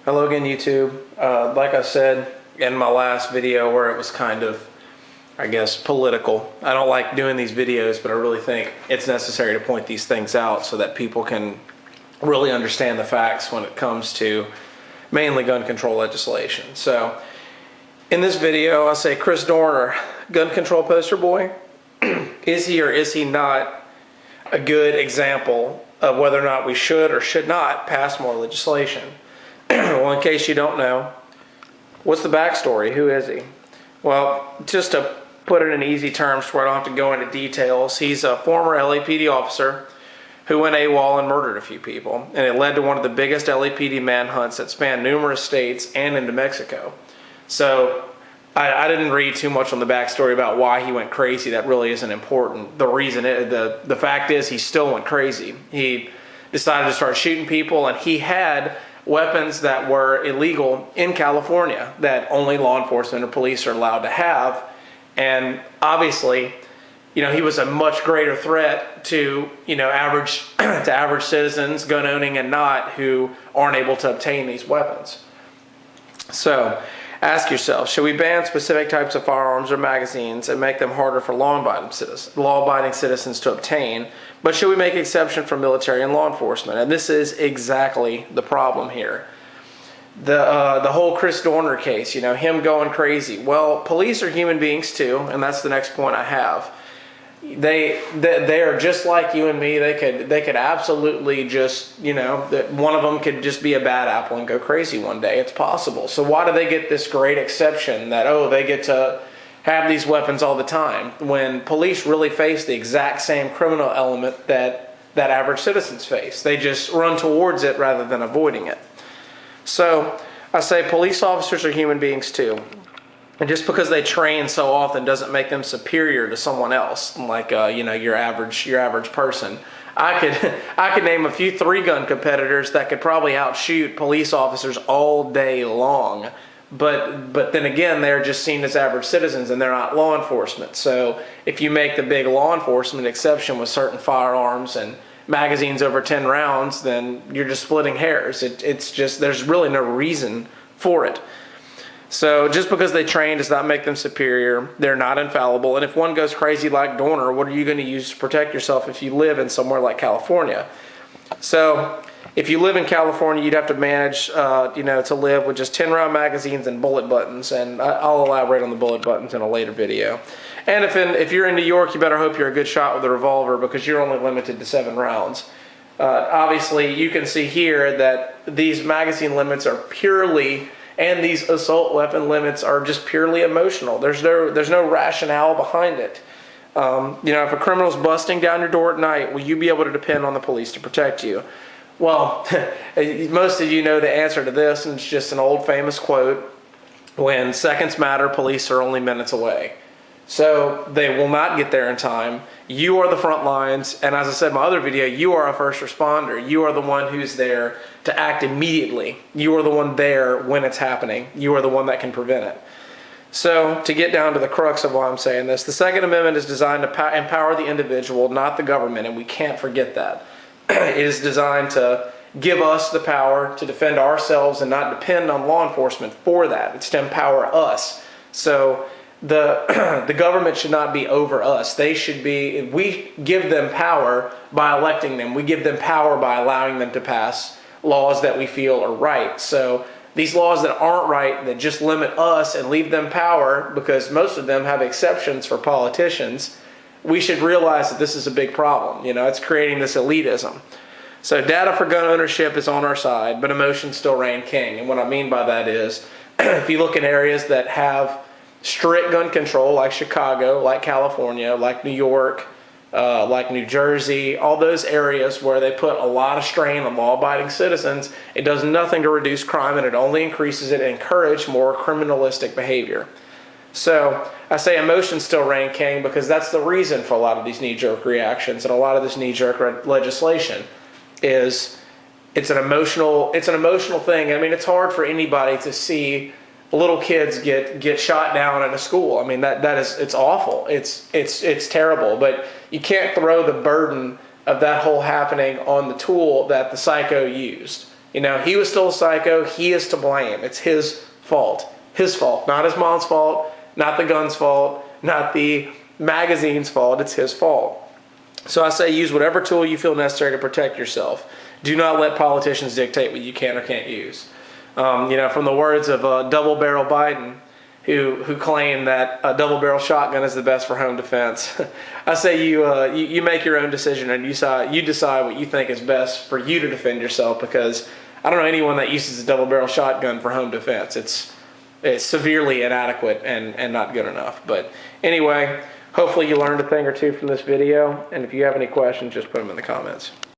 Hello again, YouTube. Like I said in my last video where it was kind of, I guess, political. I don't like doing these videos, but I really think it's necessary to point these things out so that people can really understand the facts when it comes to mainly gun control legislation. So in this video, I'll say Chris Dorner, gun control poster boy, is he or is he not a good example of whether or not we should or should not pass more legislation? Well, in case you don't know, what's the backstory? Who is he? Well, just to put it in easy terms where I don't have to go into details, he's a former LAPD officer who went AWOL and murdered a few people, and it led to one of the biggest LAPD manhunts that spanned numerous states and into Mexico. So I didn't read too much on the backstory about why he went crazy. That really isn't important. The fact is he still went crazy. He decided to start shooting people, and he had weapons that were illegal in California that only law enforcement or police are allowed to have. And obviously, he was a much greater threat to, average citizens, gun owning and not, who aren't able to obtain these weapons. So ask yourself, should we ban specific types of firearms or magazines and make them harder for law-abiding citizens to obtain? But should we make exception for military and law enforcement? And this is exactly the problem here. The whole Chris Dorner case, him going crazy. Well, police are human beings too, and that's the next point I have. They are just like you and me. They could absolutely just, that one of them could just be a bad apple and go crazy one day. It's possible. So why do they get this great exception that, oh, they get to have these weapons all the time, when police really face the exact same criminal element that average citizens face? They just run towards it rather than avoiding it. So I say police officers are human beings too. And just because they train so often doesn't make them superior to someone else, like your average person. I could name a few 3-gun competitors that could probably outshoot police officers all day long. But then again, they're just seen as average citizens and they're not law enforcement. So if you make the big law enforcement exception with certain firearms and magazines over 10 rounds, then you're just splitting hairs. It's just, there's really no reason for it. So just because they train does not make them superior. They're not infallible. And if one goes crazy like Dorner, what are you going to use to protect yourself if you live in somewhere like California? So if you live in California, you'd have to manage, to live with just 10-round magazines and bullet buttons. And I'll elaborate on the bullet buttons in a later video. And if you're in New York, you better hope you're a good shot with a revolver, because you're only limited to 7 rounds. Obviously, you can see here that these magazine limits are purely, and these assault weapon limits are just purely emotional. There's no rationale behind it. If a criminal's busting down your door at night, will you be able to depend on the police to protect you? Well, most of you know the answer to this, and it's just an old famous quote: when seconds matter, police are only minutes away. So they will not get there in time. You are the front lines, and as I said in my other video, you are a first responder. You are the one who's there to act immediately. You are the one there when it's happening. You are the one that can prevent it. So to get down to the crux of why I'm saying this, the Second Amendment is designed to empower the individual, not the government, and we can't forget that. It is designed to give us the power to defend ourselves and not depend on law enforcement for that. It's to empower us. So the government should not be over us. They should be, we give them power by electing them. We give them power by allowing them to pass laws that we feel are right. So these laws that aren't right, that just limit us and leave them power, because most of them have exceptions for politicians, we should realize that this is a big problem. It's creating this elitism. So data for gun ownership is on our side, but emotions still reign king. And what I mean by that is, if you look in areas that have strict gun control, like Chicago, like California, like New York, like New Jersey, all those areas where they put a lot of strain on law-abiding citizens, it does nothing to reduce crime, and it only increases it and encourages more criminalistic behavior. So I say emotions still reign king, because that's the reason for a lot of these knee-jerk reactions and a lot of this knee-jerk legislation. It's an emotional thing. I mean, it's hard for anybody to see little kids get shot down at a school. I mean, it's awful. It's terrible. But you can't throw the burden of that whole happening on the tool that the psycho used. You know, he was still a psycho. He is to blame. It's his fault. His fault. Not his mom's fault, not the gun's fault, not the magazine's fault. It's his fault. So I say use whatever tool you feel necessary to protect yourself. Do not let politicians dictate what you can or can't use. You know, from the words of double-barrel Biden, who claimed that a double-barrel shotgun is the best for home defense. I say you make your own decision, and you decide what you think is best for you to defend yourself, because I don't know anyone that uses a double-barrel shotgun for home defense. It's severely inadequate and not good enough. But anyway, hopefully you learned a thing or two from this video, and if you have any questions, just put them in the comments.